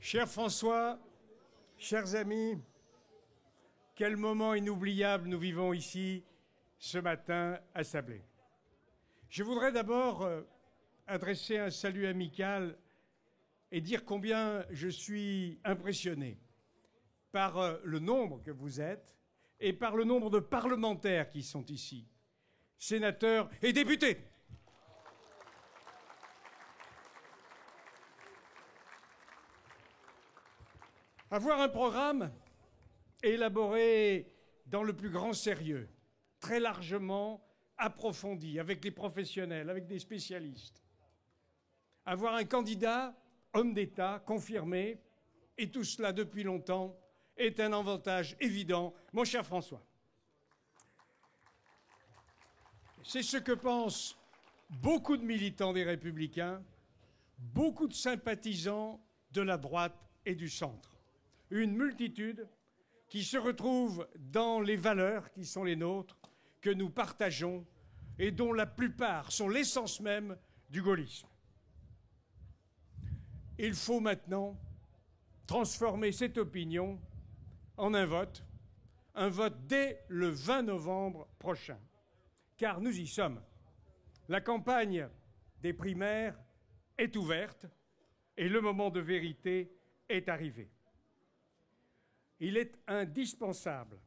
Cher François, chers amis, quel moment inoubliable nous vivons ici ce matin à Sablé. Je voudrais d'abord adresser un salut amical et dire combien je suis impressionné par le nombre que vous êtes et par le nombre de parlementaires qui sont ici, sénateurs et députés. Avoir un programme élaboré dans le plus grand sérieux, très largement approfondi, avec des professionnels, avec des spécialistes. Avoir un candidat, homme d'État, confirmé, et tout cela depuis longtemps, est un avantage évident, mon cher François. C'est ce que pensent beaucoup de militants des Républicains, beaucoup de sympathisants de la droite et du centre. Une multitude qui se retrouve dans les valeurs qui sont les nôtres, que nous partageons et dont la plupart sont l'essence même du gaullisme. Il faut maintenant transformer cette opinion en un vote dès le 20 novembre prochain, car nous y sommes. La campagne des primaires est ouverte et le moment de vérité est arrivé. Il est indispensable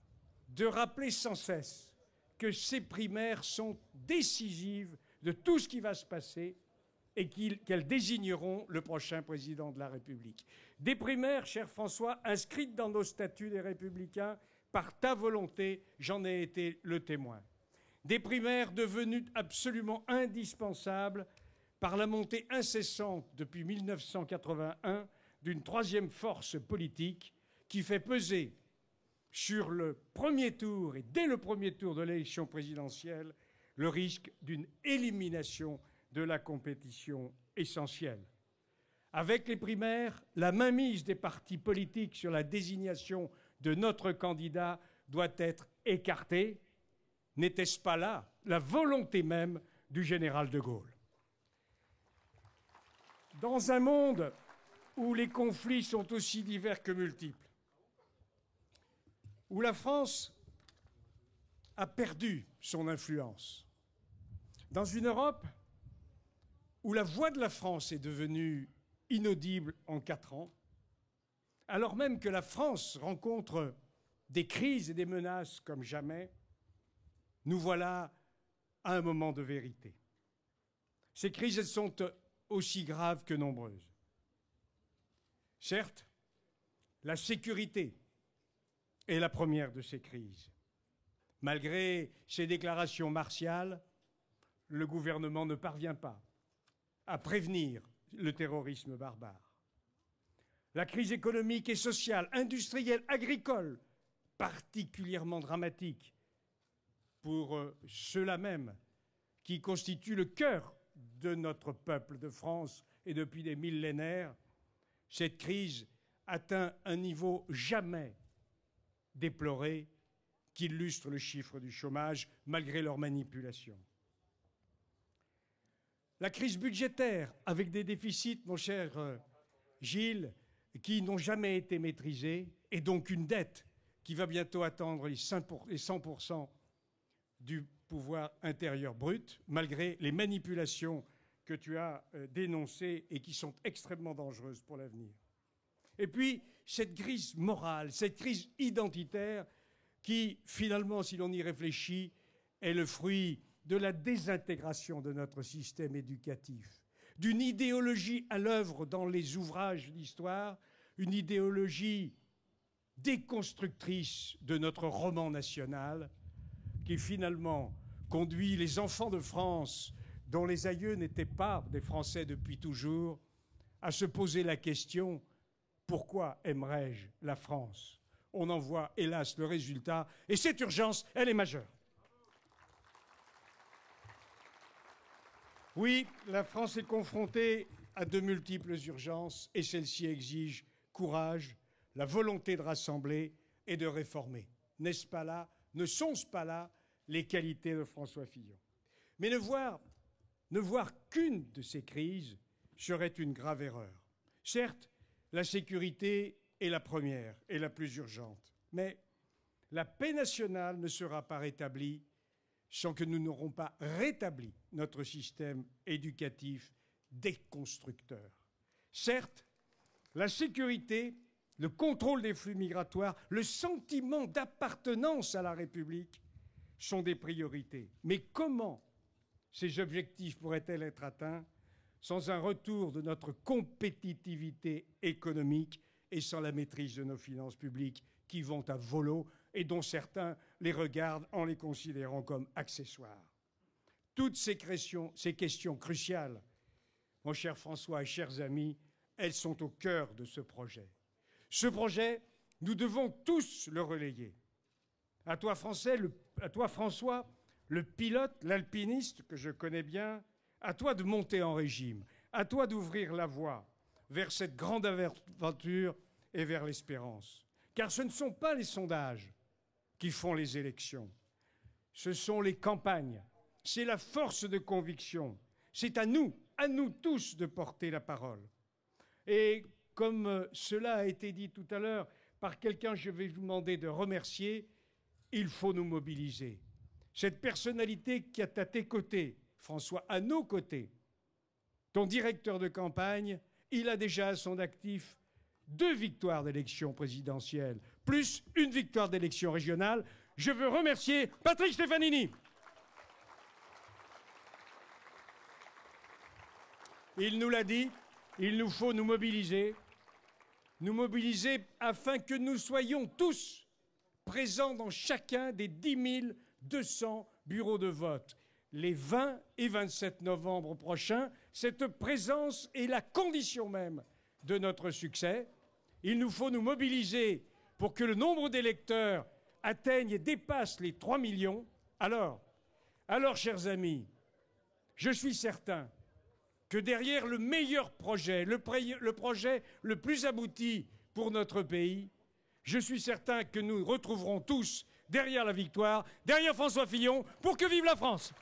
de rappeler sans cesse que ces primaires sont décisives de tout ce qui va se passer et qu'elles désigneront le prochain président de la République. Des primaires, cher François, inscrites dans nos statuts des Républicains par ta volonté, j'en ai été le témoin. Des primaires devenues absolument indispensables par la montée incessante depuis 1981 d'une troisième force politique qui fait peser sur le premier tour et dès le premier tour de l'élection présidentielle le risque d'une élimination de la compétition essentielle. Avec les primaires, la mainmise des partis politiques sur la désignation de notre candidat doit être écartée. N'était-ce pas là la volonté même du général de Gaulle? Dans un monde où les conflits sont aussi divers que multiples, où la France a perdu son influence, dans une Europe où la voix de la France est devenue inaudible en 4 ans, alors même que la France rencontre des crises et des menaces comme jamais, nous voilà à un moment de vérité. Ces crises, elles sont aussi graves que nombreuses. Certes, la sécurité est la première de ces crises. Malgré ces déclarations martiales, le gouvernement ne parvient pas à prévenir le terrorisme barbare. La crise économique et sociale, industrielle, agricole, particulièrement dramatique pour ceux-là même qui constituent le cœur de notre peuple de France et depuis des millénaires, cette crise atteint un niveau jamais déploré qu'illustre le chiffre du chômage malgré leurs manipulations. La crise budgétaire avec des déficits, mon cher Gilles, qui n'ont jamais été maîtrisés et donc une dette qui va bientôt atteindre les 100% du pouvoir intérieur brut, malgré les manipulations que tu as dénoncées et qui sont extrêmement dangereuses pour l'avenir. Et puis, cette crise morale, cette crise identitaire qui, finalement, si l'on y réfléchit, est le fruit de la désintégration de notre système éducatif, d'une idéologie à l'œuvre dans les ouvrages d'histoire, une idéologie déconstructrice de notre roman national, qui finalement conduit les enfants de France, dont les aïeux n'étaient pas des Français depuis toujours, à se poser la question: pourquoi aimerais-je la France? On en voit, hélas, le résultat, et cette urgence, elle est majeure. Oui, la France est confrontée à de multiples urgences, et celle-ci exige courage, la volonté de rassembler et de réformer. N'est-ce pas là, ne sont-ce pas là les qualités de François Fillon? Mais ne voir qu'une de ces crises serait une grave erreur. Certes, La sécurité est la première et la plus urgente. Mais la paix nationale ne sera pas rétablie sans que nous n'aurons pas rétabli notre système éducatif déconstructeur. Certes, la sécurité, le contrôle des flux migratoires, le sentiment d'appartenance à la République sont des priorités. Mais comment ces objectifs pourraient-ils être atteints sans un retour de notre compétitivité économique et sans la maîtrise de nos finances publiques qui vont à volo et dont certains les regardent en les considérant comme accessoires? Toutes ces questions cruciales, mon cher François et chers amis, elles sont au cœur de ce projet. Ce projet, nous devons tous le relayer. À toi, François, le pilote, l'alpiniste que je connais bien, à toi de monter en régime, à toi d'ouvrir la voie vers cette grande aventure et vers l'espérance. Car ce ne sont pas les sondages qui font les élections, ce sont les campagnes, c'est la force de conviction, c'est à nous tous de porter la parole. Et comme cela a été dit tout à l'heure par quelqu'un, je vais vous demander de remercier, il faut nous mobiliser. Cette personnalité qui est à tes côtés, François, à nos côtés, ton directeur de campagne, il a déjà à son actif 2 victoires d'élection présidentielle, plus une victoire d'élection régionale. Je veux remercier Patrick Stefanini. Il nous l'a dit, il nous faut nous mobiliser afin que nous soyons tous présents dans chacun des 10 200 bureaux de vote. Les 20 et 27 novembre prochains, cette présence est la condition même de notre succès. Il nous faut nous mobiliser pour que le nombre d'électeurs atteigne et dépasse les 3 millions. Alors, chers amis, je suis certain que derrière le meilleur projet, le projet le plus abouti pour notre pays, je suis certain que nous retrouverons tous derrière la victoire, derrière François Fillon, pour que vive la France!